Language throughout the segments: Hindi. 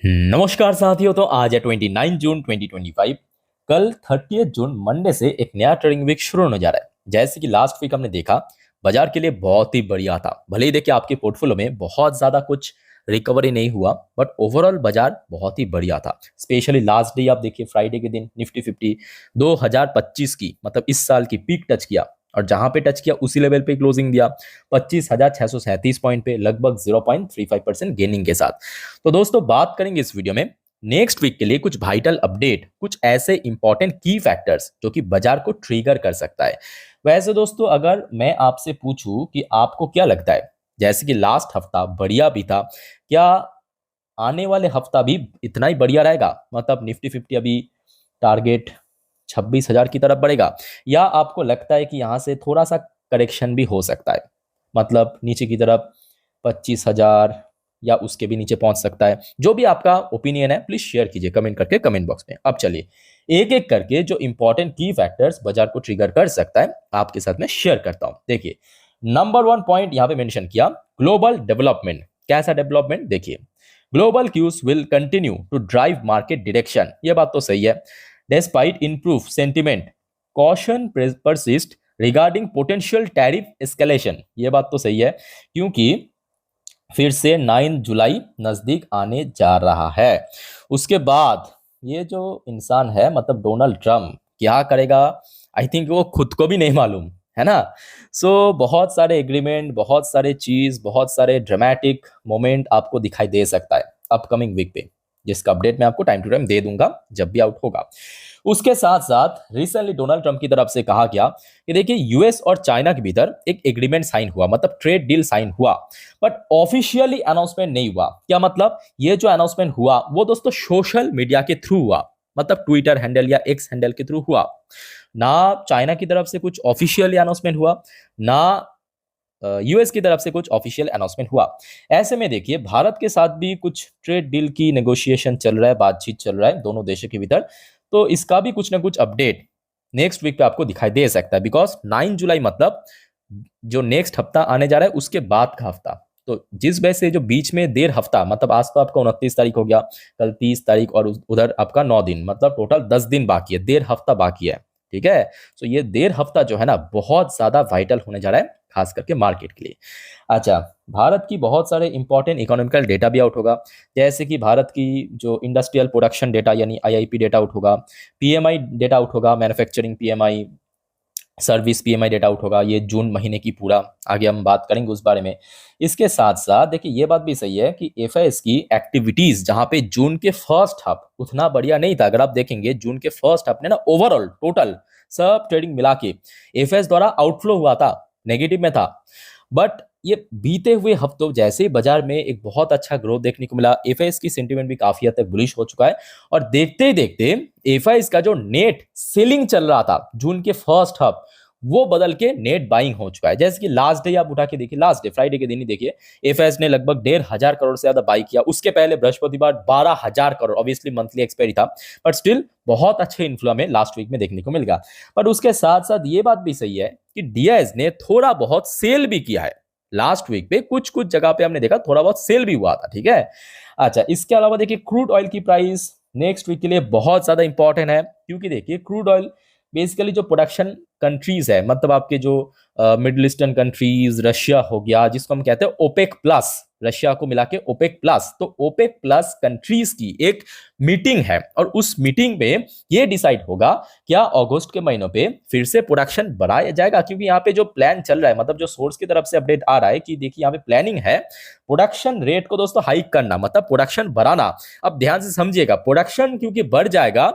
नमस्कार साथियों। तो आज है 29 जून 2025। कल 30 जून मंडे से एक नया ट्रेडिंग वीक शुरू होने जा रहा है। जैसे कि लास्ट वीक हमने देखा, बाजार के लिए बहुत ही बढ़िया था। भले ही देखिए आपके पोर्टफोलियो में बहुत ज्यादा कुछ रिकवरी नहीं हुआ, बट ओवरऑल बाजार बहुत ही बढ़िया था। स्पेशली लास्ट डे आप देखिए, फ्राइडे के दिन निफ्टी 50 2025 की मतलब इस साल की पीक टच किया, और जहां पे टच किया उसी लेवल पे क्लोजिंग दिया 25,637 पॉइंट पे, लगभग 0.35% गेनिंग के साथ। तो दोस्तों, बात करेंगे इस वीडियो में नेक्स्ट वीक के लिए कुछ वाइटल अपडेट, कुछ ऐसे इंपॉर्टेंट की फैक्टर्स जो कि बाजार को ट्रिगर कर सकता है। वैसे दोस्तों, अगर मैं आपसे पूछूं कि आपको क्या लगता है, जैसे कि लास्ट हफ्ता बढ़िया भी था, क्या आने वाले हफ्ता भी इतना ही बढ़िया रहेगा? मतलब निफ्टी 50 अभी टारगेट 26,000 की तरफ बढ़ेगा, या आपको लगता है कि यहां से थोड़ा सा करेक्शन भी हो सकता है, मतलब नीचे की तरफ 25,000 या उसके भी नीचे पहुंच सकता है? जो भी आपका ओपिनियन है प्लीज शेयर कीजिए कमेंट करके, कमेंट बॉक्स में। अब चलिए एक एक करके जो इंपॉर्टेंट की फैक्टर्स बाजार को ट्रिगर कर सकता है आपके साथ में शेयर करता हूं। देखिए, नंबर 1 पॉइंट यहां पे मेंशन किया, ग्लोबल डेवलपमेंट। कैसा डेवलपमेंट? देखिए, global cues will continue to drive market direction. ये बात तो सही है। Despite improve sentiment, caution persist regarding potential tariff escalation. ये बात तो सही है, क्योंकि फिर से 9 जुलाई नजदीक आने जा रहा है। उसके बाद ये जो इंसान है, मतलब डोनाल्ड ट्रम्प, क्या करेगा आई थिंक वो खुद को भी नहीं मालूम है ना। सो बहुत सारे एग्रीमेंट, बहुत सारे चीज, बहुत सारे ड्रामेटिक मोमेंट आपको दिखाई दे सकता है अपकमिंग वीक पे, जिसका अपडेट मैं आपको टाइम टू टाइम दे दूंगा जब भी आउट होगा। उसके साथ साथ रिसेंटली डोनाल्ड ट्रंप की तरफ से कहा गया कि देखिए, यूएस और चाइना के भीतर एक एग्रीमेंट साइन हुआ, मतलब ट्रेड डील साइन हुआ, बट ऑफिशियली अनाउंसमेंट नहीं हुआ। क्या मतलब? ये जो अनाउंसमेंट हुआ वो दोस्तों सोशल मीडिया के थ्रू हुआ, मतलब ट्विटर हैंडल या एक्स हैंडल के थ्रू हुआ। ना चाइना की तरफ से कुछ ऑफिशियली अनाउंसमेंट हुआ, ना यूएस की तरफ से कुछ ऑफिशियल अनाउंसमेंट हुआ। ऐसे में देखिए, भारत के साथ भी कुछ ट्रेड डील की नेगोशिएशन चल रहा है, बातचीत चल रहा है दोनों देशों के भीतर। तो इसका भी कुछ ना कुछ अपडेट नेक्स्ट वीक पे आपको दिखाई दे सकता है, बिकॉज 9 जुलाई मतलब जो नेक्स्ट हफ्ता आने जा रहा है उसके बाद का हफ्ता। तो जिस वजह से जो बीच में देर हफ्ता, मतलब आज तो आपका 29 तारीख हो गया, कल 30 तारीख और उधर आपका 9 दिन, मतलब टोटल 10 दिन बाकी है, देर हफ्ता बाकी है। ठीक है। तो ये देर हफ्ता जो है ना, बहुत ज्यादा वाइटल होने जा रहा है, खास करके मार्केट के लिए। अच्छा, भारत की बहुत सारे इंपॉर्टेंट इकोनॉमिकल डेटा भी आउट होगा, जैसे कि भारत की जो इंडस्ट्रियल प्रोडक्शन डेटा यानी आईआईपी डेटा आउट होगा, पीएमआई डेटा आउट होगा, manufacturing PMI, service PMI data out होगा, ये जून महीने की पूरा। आगे हम बात करेंगे उस बारे में। इसके साथ साथ देखिए, ये बात भी सही है कि एफआईएस की एक्टिविटीज, जहां पे जून के फर्स्ट हाफ उतना बढ़िया नहीं था। अगर आप देखेंगे जून के फर्स्ट हाफ ने ना, ओवरऑल टोटल सब ट्रेडिंग मिला के एफआईएस द्वारा आउटफ्लो हुआ था, नेगेटिव में था। बट ये बीते हुए हफ्तों जैसे ही बाजार में एक बहुत अच्छा ग्रोथ देखने को मिला, एफआईएस की सेंटीमेंट भी काफी हद तक बुलिश हो चुका है, और देखते ही देखते एफआईएस का जो नेट सेलिंग चल रहा था जून के फर्स्ट हाफ, वो बदल के नेट बाइंग हो चुका है। जैसे कि लास्ट डे आप उठा के देखिए, लास्ट डे फ्राइडे के दिन ही देखिए, एफआईएस ने लगभग 1,500 करोड़ से ज्यादा बाई किया। उसके पहले बृहस्पतिवार 12,000 करोड़, ऑब्वियसली मंथली एक्सपायरी था, बट स्टिल बहुत अच्छे इन्फ्लो में लास्ट वीक में देखने को मिल गया। बट उसके साथ साथ ये बात भी सही है कि डीआईएस ने थोड़ा बहुत सेल भी किया है लास्ट वीक पे, कुछ कुछ जगह पे हमने देखा थोड़ा बहुत सेल भी हुआ था। ठीक है। अच्छा, इसके अलावा देखिए, क्रूड ऑयल की प्राइस नेक्स्ट वीक के लिए बहुत ज्यादा इंपॉर्टेंट है, क्योंकि देखिए क्रूड ऑयल बेसिकली जो प्रोडक्शन कंट्रीज है, मतलब आपके जो मिडिल ईस्टर्न कंट्रीज, रशिया हो गया, जिसको हम कहते हैं ओपेक प्लस, रशिया को मिला के ओपेक प्लस, तो ओपेक प्लस कंट्रीज की एक मीटिंग है, और उस मीटिंग में ये डिसाइड होगा क्या अगस्त के महीनों पे फिर से प्रोडक्शन बढ़ाया जाएगा। क्योंकि यहाँ पे जो प्लान चल रहा है, मतलब जो सोर्स की तरफ से अपडेट आ रहा है कि देखिए यहाँ पे प्लानिंग है प्रोडक्शन रेट को दोस्तों हाइक करना, मतलब प्रोडक्शन बढ़ाना। अब ध्यान से समझिएगा, प्रोडक्शन क्योंकि बढ़ जाएगा,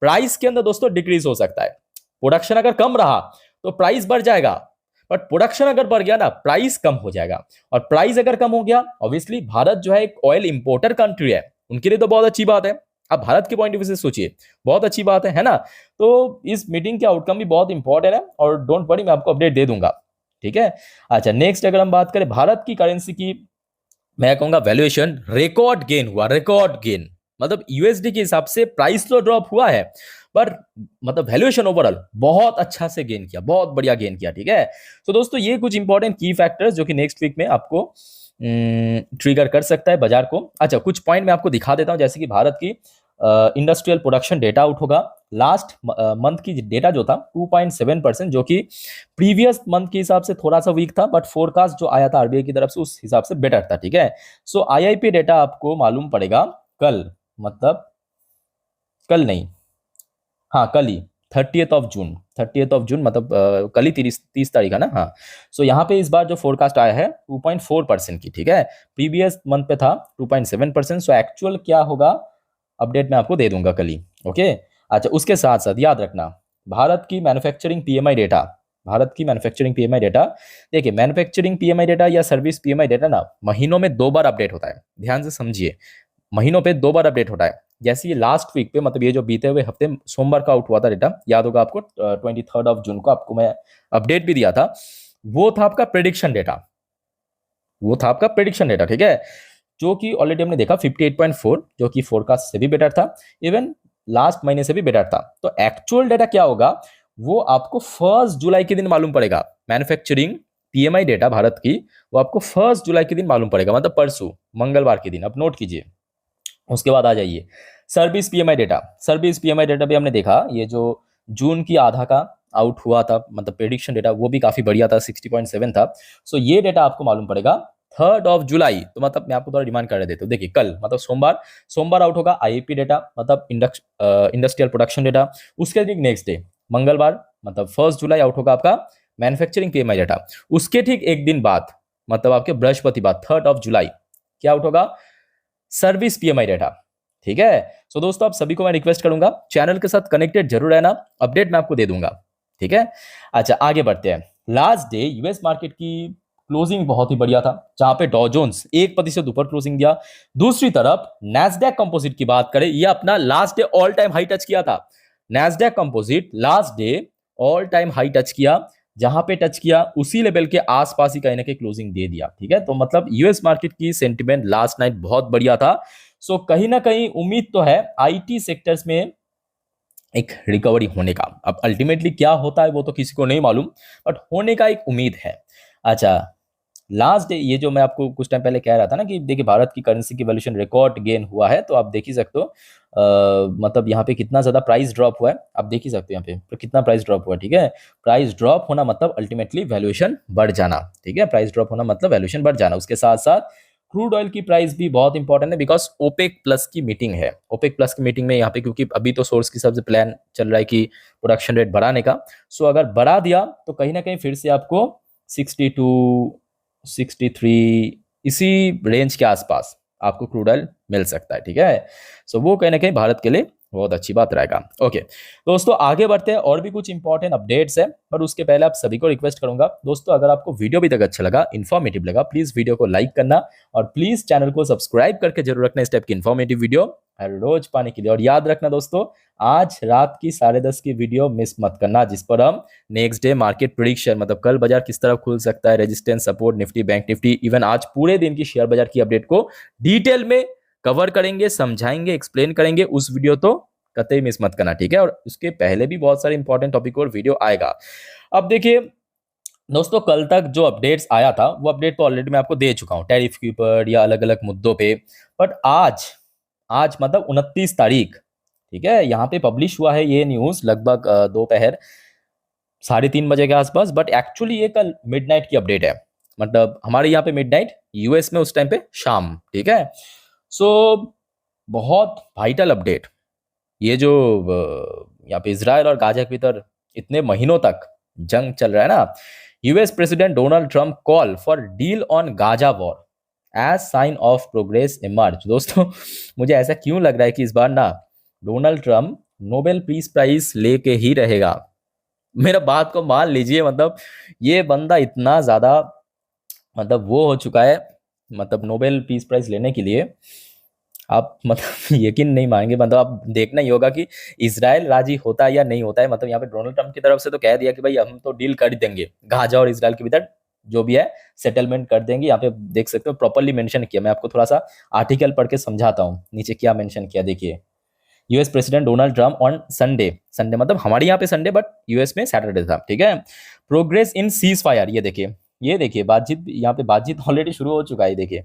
प्राइस के अंदर दोस्तों डिक्रीज हो सकता है। प्रोडक्शन अगर कम रहा तो प्राइस बढ़ जाएगा, बट प्रोडक्शन अगर बढ़ गया ना, प्राइस कम हो जाएगा। और प्राइस अगर कम हो गया, ऑब्वियसली भारत जो है एक ऑयल इंपोर्टर कंट्री है, उनके लिए तो बहुत अच्छी बात है। अब भारत के पॉइंट ऑफ व्यू से सोचिए, बहुत अच्छी बात है ना। तो इस मीटिंग के आउटकम भी बहुत इंपॉर्टेंट है, और डोंट वरी, मैं आपको अपडेट दे दूंगा। ठीक है। अच्छा, नेक्स्ट अगर हम बात करें भारत की करेंसी की, मैं कहूंगा वैल्यूएशन रिकॉर्ड गेन हुआ, रिकॉर्ड गेन, मतलब यूएसडी के हिसाब से प्राइस तो ड्रॉप हुआ है, पर मतलब वैल्यूएशन ओवरऑल बहुत अच्छा से गेन किया, बहुत बढ़िया गेन किया। ठीक है। तो दोस्तों, ये कुछ इंपॉर्टेंट की फैक्टर्स जो कि नेक्स्ट वीक में आपको ट्रिगर कर सकता है बाजार को। अच्छा, कुछ पॉइंट मैं आपको दिखा देता हूं, जैसे कि भारत की इंडस्ट्रियल प्रोडक्शन डेटा आउट होगा। लास्ट मंथ की डेटा जो था 2.7%, जो कि प्रीवियस मंथ के हिसाब से थोड़ा सा वीक था, बट फोरकास्ट जो आया था आरबीआई की तरफ से उस हिसाब से बेटर था। ठीक है, सो आईआईपी डेटा आपको मालूम पड़ेगा कल, मतलब कल नहीं, हाँ कल ही, 30th of June, 30th of June, मतलब कल ही 30 तारीख है ना। हाँ, सो यहाँ पे इस बार जो फोरकास्ट आया है 2.4% की। ठीक है, प्रीवियस मंथ पे था 2.7%। सो एक्चुअल क्या होगा अपडेट मैं आपको दे दूंगा कल ही। ओके, अच्छा, उसके साथ साथ याद रखना भारत की मैन्युफैक्चरिंग पीएमआई डेटा, भारत की मैन्युफैक्चरिंग पीएमआई डेटा, देखिए मैन्युफैक्चरिंग पीएमआई डेटा या सर्विस पीएमआई डेटा ना महीनों में 2 बार अपडेट होता है, ध्यान से समझिए, महीनों पे 2 बार अपडेट होता है। जैसे ये लास्ट वीक पे, मतलब ये जो बीते हुए हफ्ते सोमवार का आउट हुआ था डेटा, याद होगा आपको, 23rd ऑफ जून को आपको मैं अपडेट भी दिया था। वो था आपका प्रेडिक्शन डेटा, वो था आपका प्रेडिक्शन डेटा। ठीक है, जो कि ऑलरेडी हमने देखा 58.4, जो कि फोरकास्ट से भी बेटर था, इवन लास्ट महीने से भी बेटर था। तो एक्चुअल डेटा क्या होगा वो आपको 1 जुलाई के दिन मालूम पड़ेगा। मैन्युफैक्चरिंग पीएमआई डेटा भारत की वो आपको 1 जुलाई के दिन मालूम पड़ेगा, मतलब परसों मंगलवार के दिन, अब नोट कीजिए। उसके बाद आ जाइए service PMI data. Service PMI data भी हमने देखा, ये जो जून की आधा का आउट हुआ था, मतलब प्रेडिक्शन डेटा वो भी काफी बढ़िया था, 60.7 था। सो ये डेटा आपको मालूम पड़ेगा 3rd ऑफ जुलाई। तो मतलब मैं आपको थोड़ा रिमाइंड कर देता हूँ, देखिए कल मतलब सोमवार, सोमवार आउट होगा आईपी डेटा, मतलब इंडस्ट्रियल प्रोडक्शन डेटा। उसके ठीक नेक्स्ट डे मंगलवार, मतलब 1 जुलाई आउट होगा आपका मैन्युफैक्चरिंग पीएमआई डेटा। उसके ठीक एक दिन बाद, मतलब आपके बृहस्पति बाद 3rd ऑफ जुलाई क्या आउट होगा, सर्विस पीएमआई डेटा। ठीक है, सो दोस्तों आप सभी को मैं रिक्वेस्ट करूंगा चैनल के साथ कनेक्टेड जरूर रहना, अपडेट मैं आपको दे दूंगा। ठीक है, अच्छा आगे बढ़ते हैं। लास्ट डे यूएस मार्केट की क्लोजिंग बहुत ही बढ़िया था, जहां पे डॉ जोन्स 1% ऊपर क्लोजिंग दिया। दूसरी तरफ नैस्डैक कंपोजिट की बात करें, ये अपना last day all time high touch किया था। Nasdaq composite last day all time high touch किया, जहां पे टच किया उसी लेवल के आसपास ही कहीं ना कहीं क्लोजिंग दे दिया। ठीक है, तो मतलब यूएस मार्केट की सेंटिमेंट लास्ट नाइट बहुत बढ़िया था। सो कहीं ना कहीं उम्मीद तो है आईटी सेक्टर्स में एक रिकवरी होने का। अब अल्टीमेटली क्या होता है वो तो किसी को नहीं मालूम, बट होने का एक उम्मीद है। अच्छा, लास्ट डे ये जो मैं आपको कुछ टाइम पहले कह रहा था ना कि देखिए भारत की करेंसी की वैल्यूएशन रिकॉर्ड गेन हुआ है, तो आप देख ही सकते हो मतलब यहाँ पे कितना ज्यादा प्राइस ड्रॉप हुआ है, आप देख ही सकते हो यहाँ पे तो कितना प्राइस ड्रॉप हुआ है। ठीक है, प्राइस ड्रॉप होना मतलब अल्टीमेटली वैल्यूएशन बढ़ जाना। ठीक है, प्राइस ड्रॉप होना मतलब वैल्यूएशन बढ़ जाना। उसके साथ साथ क्रूड ऑयल की प्राइस भी बहुत इंपॉर्टेंट है, बिकॉज ओपेक प्लस की मीटिंग है। ओपेक प्लस की मीटिंग में यहाँ पे, क्योंकि अभी तो सोर्स की सबसे प्लान चल रहा है कि प्रोडक्शन रेट बढ़ाने का, सो अगर बढ़ा दिया तो कहीं ना कहीं फिर से आपको 62 63 इसी रेंज के आसपास आपको क्रूड ऑयल मिल सकता है। ठीक है, सो वो कहीं ना कहीं भारत के लिए बहुत अच्छी बात रहेगा। ओके दोस्तों, आगे बढ़ते हैं, और भी कुछ इंपॉर्टेंट अपडेट्स है, पर उसके पहले आप सभी को रिक्वेस्ट करूंगा दोस्तों, अगर आपको वीडियो भी तक अच्छा लगा, इन्फॉर्मेटिव लगा, प्लीज वीडियो को लाइक करना और प्लीज चैनल को सब्सक्राइब करके जरूर रखना इस टाइप की इन्फॉर्मेटिव वीडियो हर रोज पाने के लिए। और याद रखना दोस्तों, आज रात की 10:30 की वीडियो मिस मत करना, जिस पर हम नेक्स्ट डे मार्केट प्रेडिक्शन, मतलब कल बाजार किस तरफ खुल सकता है, resistance, support, Nifty, bank Nifty, even आज पूरे दिन की शेयर बाजार की अपडेट को डिटेल में कवर करेंगे, समझाएंगे, एक्सप्लेन करेंगे। उस वीडियो तो कतई मिस मत करना। ठीक है, और उसके पहले भी बहुत सारे इंपॉर्टेंट टॉपिक और वीडियो आएगा। अब देखिए दोस्तों, कल तक जो अपडेट्स आया था वो अपडेट तो ऑलरेडी मैं आपको दे चुका हूं, टैरिफ के ऊपर या अलग अलग मुद्दों पे। बट आज आज मतलब 29 तारीख, ठीक है, यहाँ पे पब्लिश हुआ है ये न्यूज लगभग दोपहर 3:30 बजे के आसपास, बट एक्चुअली ये कल मिडनाइट की अपडेट है। मतलब हमारे यहाँ पे मिडनाइट, यूएस में उस टाइम पे शाम। ठीक है, सो बहुत वाइटल अपडेट। ये जो यहाँ पे इजराइल और गाजा के भीतर इतने महीनों तक जंग चल रहा है ना, US president Donald Trump call for deal on Gaza war as sign of progress emerge. दोस्तों मुझे ऐसा क्यों लग रहा है कि इस बार ना Donald Trump Nobel peace prize लेके ही रहेगा। मेरा बात को मान लीजिए, मतलब ये बंदा इतना ज्यादा मतलब वो हो चुका है, मतलब नोबेल पीस प्राइज लेने के लिए आप मतलब यकीन नहीं मानेंगे, मतलब आप देखना ही होगा कि इजराइल राजी होता है या नहीं होता है। मतलब यहाँ पे डोनाल्ड ट्रंप की तरफ से तो कह दिया कि भाई हम तो डील कर ही देंगे, गाजा और इजराइल के भीतर जो भी है सेटलमेंट कर देंगे। यहाँ पे देख सकते हो प्रॉपरली मेंशन किया, मैं आपको थोड़ा सा आर्टिकल पढ़ के समझाता हूँ नीचे क्या मेंशन किया। देखिए, US president Donald Trump on Sunday, Sunday मतलब हमारे यहाँ पे संडे बट यूएस में सैटरडे था। ठीक है, प्रोग्रेस इन सीज फायर, ये देखिए ये देखिए बातचीत, यहाँ पे बातचीत ऑलरेडी शुरू हो चुका है। देखिए,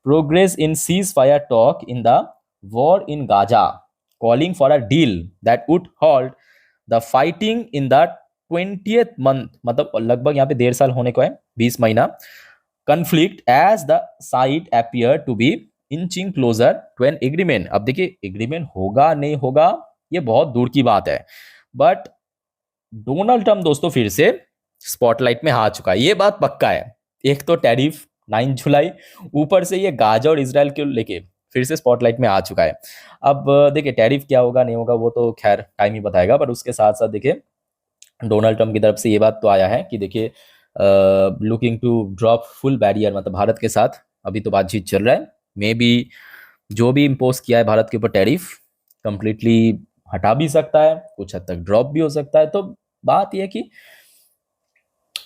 progress in cease fire talk in the war in Gaza, calling for a deal that would halt the fighting in the 20th month, मतलब लगभग यहाँ पे 1.5 साल होने को है, 20 महीना conflict as the side appear to be inching closer to an agreement। अब देखिए एग्रीमेंट होगा नहीं होगा ये बहुत दूर की बात है, बट डोनाल्ड ट्रम्प दोस्तों फिर से स्पॉटलाइट में आ चुका है, ये बात पक्का है। एक तो टैरिफ 9 जुलाई, ऊपर से ये गाजा और इसराइल को लेके फिर से स्पॉटलाइट में आ चुका है। अब देखिए टैरिफ क्या होगा नहीं होगा वो तो खैर टाइम ही बताएगा, पर उसके साथ साथ देखिए डोनाल्ड ट्रम्प की तरफ से ये बात तो आया है कि देखिए looking to drop full barrier, मतलब भारत के साथ अभी तो बातचीत चल रहा है, मे बी जो भी इम्पोज किया है भारत के ऊपर टैरिफ कंप्लीटली हटा भी सकता है, कुछ हद तक ड्रॉप भी हो सकता है। तो बात यह है कि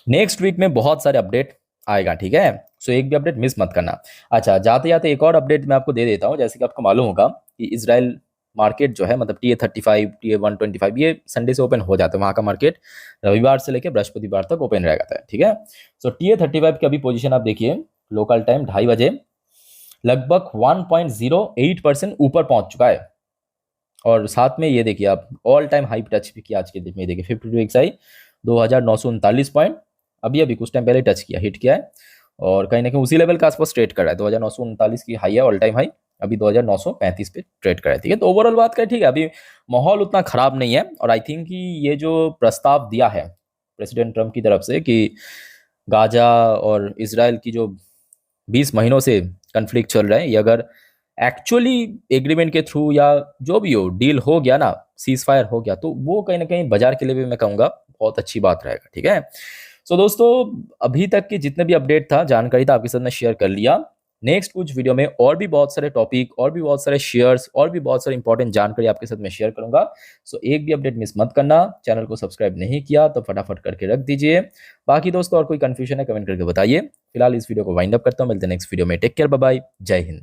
नेक्स्ट वीक में बहुत सारे अपडेट आएगा, ठीक है, सो एक भी अपडेट मिस मत करना। अच्छा, जाते जाते एक और अपडेट मैं आपको दे देता हूँ। जैसे कि आपको मालूम होगा कि इसराइल मार्केट जो है, मतलब TA-35 TA-125 ये संडे से ओपन हो जाता है, वहाँ का मार्केट रविवार से लेकर बृहस्पतिवार तक ओपन रह जाता है, ठीक है। सो TA-35 की अभी पोजीशन आप देखिए, लोकल टाइम 2:30 बजे लगभग 1.08% ऊपर पहुंच चुका है, और साथ में ये देखिए आप ऑल टाइम हाई टच भी किया आज के दिन में। देखिए 52 XI 2939 पॉइंट अभी अभी कुछ टाइम पहले टच किया, हिट किया है, और कहीं ना कहीं उसी लेवल के आसपास ट्रेड कर रहा है। 2939 की हाई है, ऑल टाइम हाई, अभी 2935 पे ट्रेड कर रहा है, ठीक है। तो ओवरऑल बात करें, ठीक है, अभी माहौल उतना खराब नहीं है, और आई थिंक कि ये जो प्रस्ताव दिया है प्रेसिडेंट ट्रम्प की तरफ से कि गाजा और इसराइल की जो 20 महीनों से कन्फ्लिक्ट चल रहा है, ये अगर एक्चुअली एग्रीमेंट के थ्रू या जो भी हो डील हो गया ना, सीज फायर हो गया, तो वो कहीं ना कहीं बाजार के लिए भी मैं कहूँगा बहुत अच्छी बात रहेगा, ठीक है। सो दोस्तों, अभी तक के जितने भी अपडेट था, जानकारी था, आपके साथ मैं शेयर कर लिया। नेक्स्ट कुछ वीडियो में और भी बहुत सारे टॉपिक, और भी बहुत सारे शेयर्स, और भी बहुत सारे इंपॉर्टेंट जानकारी आपके साथ मैं शेयर करूंगा। सो एक भी अपडेट मिस मत करना। चैनल को सब्सक्राइब नहीं किया तो फटाफट करके रख दीजिए। बाकी दोस्तों और कोई कंफ्यूजन है कमेंट करके बताइए। फिलहाल इस वीडियो को वाइंड अप करता हूँ, मिलते हैं नेक्स्ट वीडियो में। टेक केयर, बाय बाय, जय हिंद।